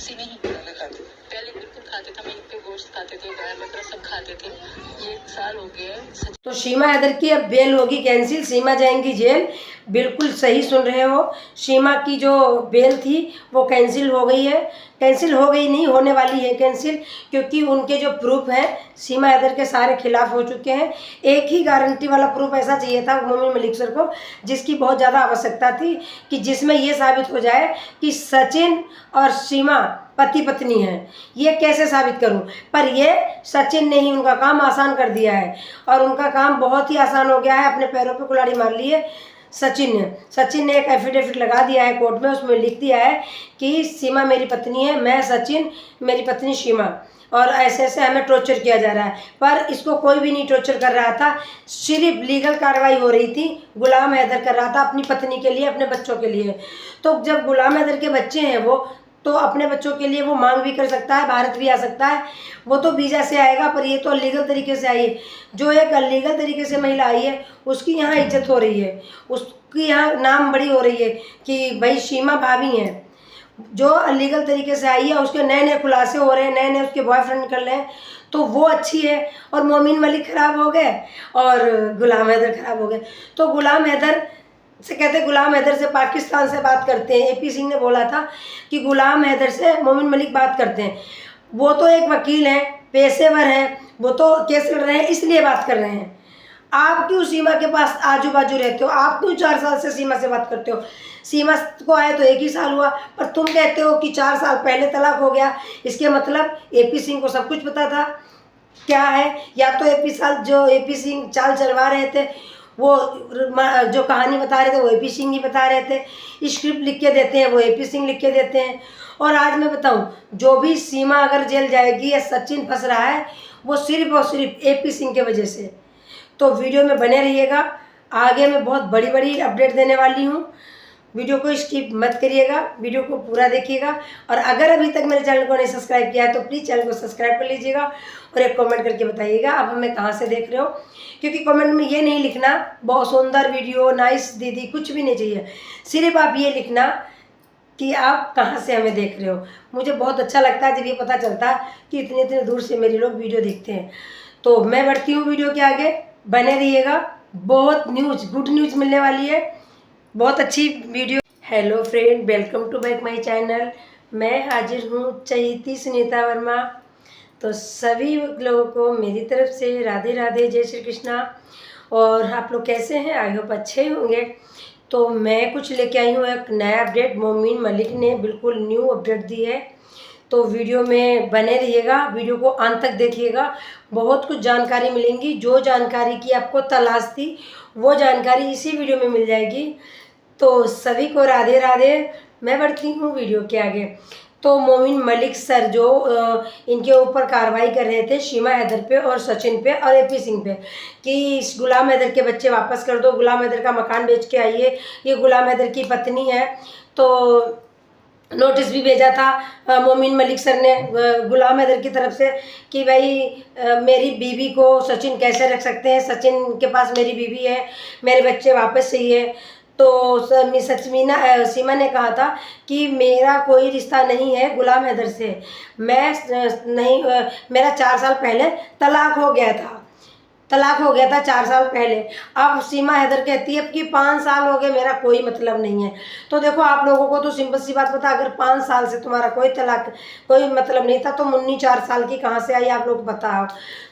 सीमे ही पहले खाते थे। पहले बिल्कुल खाते थे, हम ईद पे गोश्त खाते थे, गाय बकरा सब खाते थे। ये 1 साल हो गया है। तो सीमा हैदर की अब बेल होगी कैंसिल, सीमा जाएंगी जेल। बिल्कुल सही सुन रहे हो, सीमा की जो बेल थी वो कैंसिल हो गई है। कैंसिल हो गई नहीं, होने वाली है कैंसिल, क्योंकि उनके जो प्रूफ हैं सीमा हैदर के सारे खिलाफ हो चुके हैं। एक ही गारंटी वाला प्रूफ ऐसा चाहिए था मोमिन मलिक सर को, जिसकी बहुत ज़्यादा आवश्यकता थी, कि जिसमें ये साबित हो जाए कि सचिन और सीमा पति पत्नी हैं। ये कैसे साबित करूं? पर ये सचिन ने ही उनका काम आसान कर दिया है, और उनका काम बहुत ही आसान हो गया है। अपने पैरों पे कुल्हाड़ी मार ली है सचिन ने एक एफिडेविट लगा दिया है कोर्ट में, उसमें लिख दिया है कि सीमा मेरी पत्नी है, मैं सचिन, मेरी पत्नी सीमा, और ऐसे ऐसे हमें टॉर्चर किया जा रहा है। पर इसको कोई भी नहीं टॉर्चर कर रहा था, सिर्फ लीगल कार्रवाई हो रही थी। गुलाम हैदर कर रहा था अपनी पत्नी के लिए, अपने बच्चों के लिए। तो जब गुलाम हैदर के बच्चे हैं वो, तो अपने बच्चों के लिए वो मांग भी कर सकता है, भारत भी आ सकता है। वो तो वीज़ा से आएगा, पर ये तो लीगल तरीके से आई है। जो एक अलीगल तरीके से महिला आई है उसकी यहाँ इज्जत हो रही है, उसकी यहाँ नाम बड़ी हो रही है कि भाई सीमा भाभी हैं। जो अलीगल तरीके से आई है उसके नए नए खुलासे हो रहे हैं, नए नए उसके बॉयफ्रेंड निकल रहे हैं, तो वो अच्छी है। और मोमिन मलिक ख़राब हो गए और गुलाम हैदर ख़राब हो गए। तो गुलाम हैदर से कहते, गुलाम हैदर से पाकिस्तान से बात करते हैं। AP सिंह ने बोला था कि गुलाम हैदर से मोमिन मलिक बात करते हैं। वो तो एक वकील हैं, पेशेवर हैं, वो तो केस लड़ रहे हैं, इसलिए बात कर रहे हैं। आप क्यों सीमा के पास आजू बाजू रहते हो? आप क्यों 4 साल से सीमा से बात करते हो? सीमा को आए तो 1 ही साल हुआ, पर तुम कहते हो कि 4 साल पहले तलाक हो गया। इसके मतलब AP सिंह को सब कुछ पता था। क्या है, या तो AP सिंह चाल चलवा रहे थे, वो जो कहानी बता रहे थे वो AP सिंह ही बता रहे थे। स्क्रिप्ट लिख के देते हैं वो AP सिंह लिख के देते हैं। और आज मैं बताऊं, जो भी सीमा अगर जेल जाएगी या सचिन फंस रहा है, वो सिर्फ और सिर्फ AP सिंह के वजह से। तो वीडियो में बने रहिएगा, आगे मैं बहुत बड़ी बड़ी अपडेट देने वाली हूँ। वीडियो को स्किप मत करिएगा, वीडियो को पूरा देखिएगा। और अगर अभी तक मेरे चैनल को नहीं सब्सक्राइब किया है तो प्लीज़ चैनल को सब्सक्राइब कर लीजिएगा, और एक कमेंट करके बताइएगा आप हमें कहाँ से देख रहे हो। क्योंकि कमेंट में ये नहीं लिखना बहुत सुंदर वीडियो, नाइस दीदी, कुछ भी नहीं चाहिए। सिर्फ आप ये लिखना कि आप कहाँ से हमें देख रहे हो। मुझे बहुत अच्छा लगता है जब ये पता चलता कि इतने इतने दूर से मेरे लोग वीडियो देखते हैं। तो मैं बढ़ती हूँ वीडियो के आगे, बने रहिएगा। बहुत गुड न्यूज़ मिलने वाली है, बहुत अच्छी video. Hello friend, welcome to back my channel. मैं हाजिर हूँ चहेती सुनीता वर्मा। तो सभी लोगों को मेरी तरफ से राधे राधे, जय श्री कृष्णा। और आप लोग कैसे हैं? आई होप अच्छे होंगे। तो मैं कुछ लेके आई हूँ एक नया अपडेट। मोमिन मलिक ने बिल्कुल न्यू अपडेट दी है, तो वीडियो में बने रहिएगा, वीडियो को अंत तक देखिएगा। बहुत कुछ जानकारी मिलेंगी, जो जानकारी की आपको तलाश थी वो जानकारी इसी वीडियो में मिल जाएगी। तो सभी को राधे राधे। मैं बढ़ती हूँ वीडियो के आगे। तो मोमिन मलिक सर जो इनके ऊपर कार्रवाई कर रहे थे सीमा हैदर पे और सचिन पे और AP सिंह पे, कि गुलाम हैदर के बच्चे वापस कर दो, गुलाम हैदर का मकान बेच के आइए, ये गुलाम हैदर की पत्नी है। तो नोटिस भी भेजा था मोमिन मलिक सर ने गुलाम हैदर की तरफ से कि भाई मेरी बीवी को सचिन कैसे रख सकते हैं, सचिन के पास मेरी बीवी है, मेरे बच्चे वापस चाहिए। तो सीमा ने कहा था कि मेरा कोई रिश्ता नहीं है गुलाम हैदर से, मैं नहीं, मेरा 4 साल पहले तलाक हो गया था, 4 साल पहले। अब सीमा हैदर कहती है कि 5 साल हो गए, मेरा कोई मतलब नहीं है। तो देखो, आप लोगों को तो सिंपल सी बात पता, अगर 5 साल से तुम्हारा कोई मतलब नहीं था, तो मुन्नी 4 साल की कहाँ से आई, आप लोग बताओ।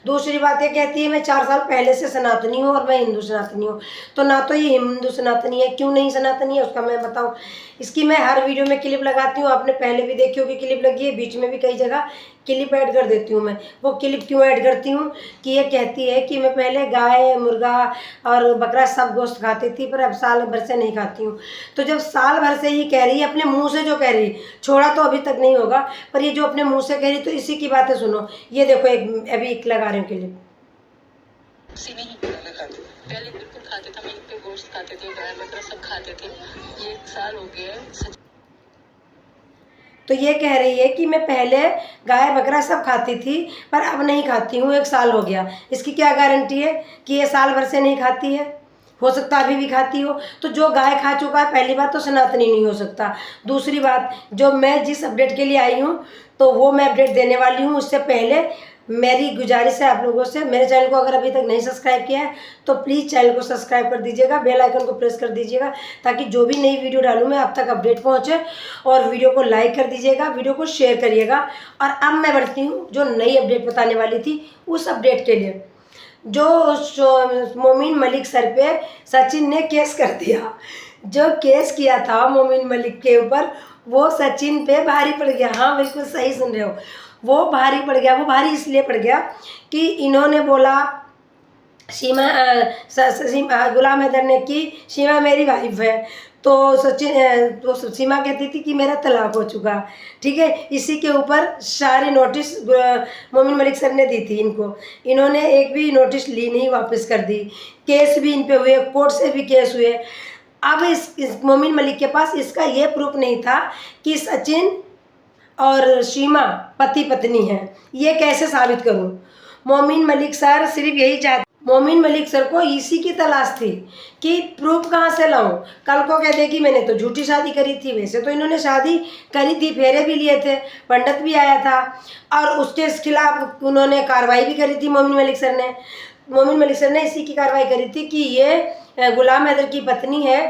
दूसरी बात ये कहती है मैं 4 साल पहले से सनातनी हूँ और मैं हिंदू सनातनी हूँ। तो ना तो ये हिंदू सनातनी है, क्यों नहीं सनातनी है उसका मैं बताऊँ। इसकी मैं हर वीडियो में क्लिप लगाती हूँ, आपने पहले भी देखी होगी क्लिप लगी है, बीच में भी कई जगह क्लिप ऐड कर देती हूँ मैं। वो क्लिप क्यों ऐड करती हूँ कि ये कहती है कि मैं पहले गाय, मुर्गा और बकरा सब गोश्त खाती थी, पर अब साल भर से नहीं खाती हूँ। तो जब साल भर से ही कह रही है, अपने मुंह से जो कह रही, छोड़ा तो अभी तक नहीं होगा, पर ये जो अपने मुंह से कह रही, तो इसी की बातें सुनो। ये देखो, अभी एक लगा रही हूँ क्लिप। सीमे ही पहले खाते थे। पहले बिल्कुल खाते थे, हम ईद पे गोश्त खाते थे, गाय बकरा सब खाते थे। ये 1 साल हो गया है। तो ये कह रही है कि मैं पहले गाय बकरा सब खाती थी, पर अब नहीं खाती हूँ, 1 साल हो गया। इसकी क्या गारंटी है कि ये साल भर से नहीं खाती है? हो सकता है अभी भी खाती हो। तो जो गाय खा चुका है, पहली बात तो सनातनी नहीं हो सकता। दूसरी बात, जो मैं जिस अपडेट के लिए आई हूँ तो वो मैं अपडेट देने वाली हूँ। उससे पहले मेरी गुजारिश है आप लोगों से, मेरे चैनल को अगर अभी तक नहीं सब्सक्राइब किया है तो प्लीज़ चैनल को सब्सक्राइब कर दीजिएगा, बेल आइकन को प्रेस कर दीजिएगा, ताकि जो भी नई वीडियो डालूँ मैं आप तक अपडेट पहुँचे। और वीडियो को लाइक कर दीजिएगा, वीडियो को शेयर करिएगा। और अब मैं बढ़ती हूँ जो नई अपडेट बताने वाली थी उस अपडेट के लिए। जो मोमिन मलिक सर पे सचिन ने केस कर दिया, जो केस किया था मोमिन मलिक के ऊपर, वो सचिन पे भारी पड़ गया। हाँ, बिल्कुल सही सुन रहे हो, वो भारी पड़ गया। वो भारी इसलिए पड़ गया कि इन्होंने बोला गुलाम हैदर ने कि सीमा मेरी वाइफ है, तो तो सीमा कहती थी कि मेरा तलाक हो चुका। ठीक है, इसी के ऊपर सारी नोटिस मोमिन मलिक सर ने दी थी इनको। इन्होंने एक भी नोटिस ली नहीं, वापस कर दी। केस भी इन पे हुए, कोर्ट से भी केस हुए। अब इस मोमिन मलिक के पास इसका ये प्रूफ नहीं था कि सचिन और सीमा पति पत्नी हैं। ये कैसे साबित करूं? मोमिन मलिक सर सिर्फ यही चाहते, मोमिन मलिक सर को इसी की तलाश थी कि प्रूफ कहाँ से लाऊं। कल को कह दे कि मैंने तो झूठी शादी करी थी। वैसे तो इन्होंने शादी करी थी, फेरे भी लिए थे, पंडित भी आया था, और उसके खिलाफ उन्होंने कार्रवाई भी करी थी। मोमिन मलिक सर ने इसी की कार्रवाई करी थी कि ये गुलाम हैदर की पत्नी है,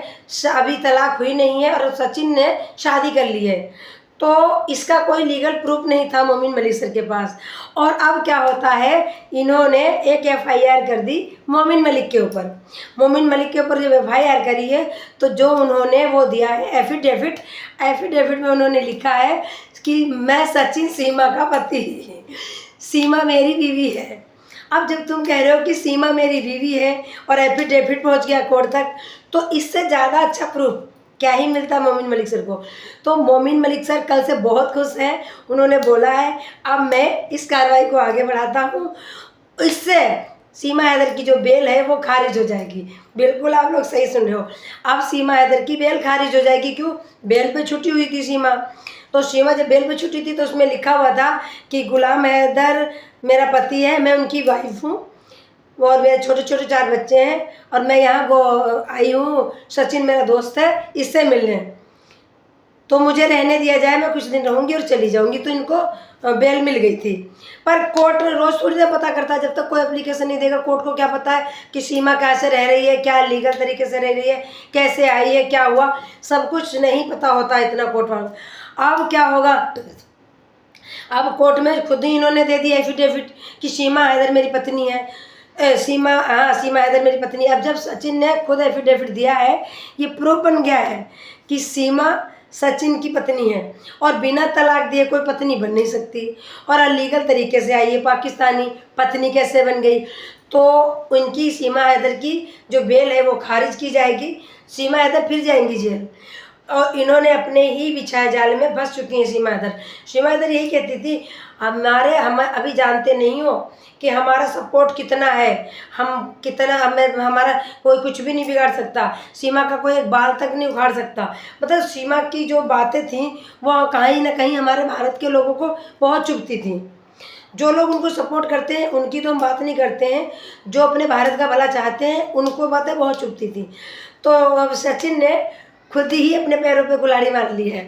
अभी तलाक हुई नहीं है और सचिन ने शादी कर ली है। तो इसका कोई लीगल प्रूफ नहीं था मोमिन मलिक सर के पास। और अब क्या होता है, इन्होंने एक FIR कर दी मोमिन मलिक के ऊपर। मोमिन मलिक के ऊपर जब FIR करी है तो जो उन्होंने वो दिया है एफिडेविट में उन्होंने लिखा है कि मैं सचिन सीमा का पति, सीमा मेरी बीवी है। अब जब तुम कह रहे हो कि सीमा मेरी बीवी है और एफिडेविट पहुंच गया कोर्ट तक, तो इससे ज़्यादा अच्छा प्रूफ क्या ही मिलता मोमिन मलिक सर को। तो मोमिन मलिक सर कल से बहुत खुश हैं। उन्होंने बोला है अब मैं इस कार्रवाई को आगे बढ़ाता हूँ, इससे सीमा हैदर की जो बेल है वो खारिज हो जाएगी। बिल्कुल आप लोग सही सुन रहे हो, अब सीमा हैदर की बेल खारिज हो जाएगी। क्यों? बेल पे छुट्टी हुई थी सीमा। तो सीमा जब बेल पे छुट्टी थी तो उसमें लिखा हुआ था कि गुलाम हैदर मेरा पति है, मैं उनकी वाइफ हूँ और मेरे छोटे छोटे 4 बच्चे हैं, और मैं यहाँ आई हूँ, सचिन मेरा दोस्त है, इससे मिलने, तो मुझे रहने दिया जाए, मैं कुछ दिन रहूँगी और चली जाऊँगी। तो इनको बेल मिल गई थी। पर कोर्ट रोज़ थोड़ी देर पता करता है, जब तक कोई एप्लीकेशन नहीं देगा कोर्ट को क्या पता है कि सीमा कैसे रह रही है, क्या लीगल तरीके से रह रही है, कैसे आई है, क्या हुआ, सब कुछ नहीं पता होता इतना कोर्ट वालों। अब क्या होगा, अब कोर्ट में खुद ही इन्होंने दे दिया एफिडेविट कि सीमा हैदर मेरी पत्नी है। सीमा हैदर मेरी पत्नी। अब जब सचिन ने खुद एफिडेविट दिया है, ये प्रूफ बन गया है कि सीमा सचिन की पत्नी है, और बिना तलाक दिए कोई पत्नी बन नहीं सकती, और अलीगल तरीके से आई है, पाकिस्तानी पत्नी कैसे बन गई। तो उनकी सीमा हैदर की जो बेल है वो खारिज की जाएगी, सीमा हैदर फिर जाएंगी जेल। और इन्होंने अपने ही बिछाए जाल में फंस चुकी हैं सीमा हैदर यही कहती थी, हम अभी जानते नहीं हो कि हमारा सपोर्ट कितना है, हम कितना, हमारा कोई कुछ भी नहीं बिगाड़ सकता, सीमा का कोई एक बाल तक नहीं उखाड़ सकता। मतलब सीमा की जो बातें थी वो कहीं ना कहीं हमारे भारत के लोगों को बहुत चुभती थी। जो लोग उनको सपोर्ट करते हैं उनकी तो हम बात नहीं करते हैं, जो अपने भारत का भला चाहते हैं उनको बातें बहुत चुभती थी। तो अब सचिन ने खुद ही अपने पैरों पे कुल्हाड़ी मार ली है।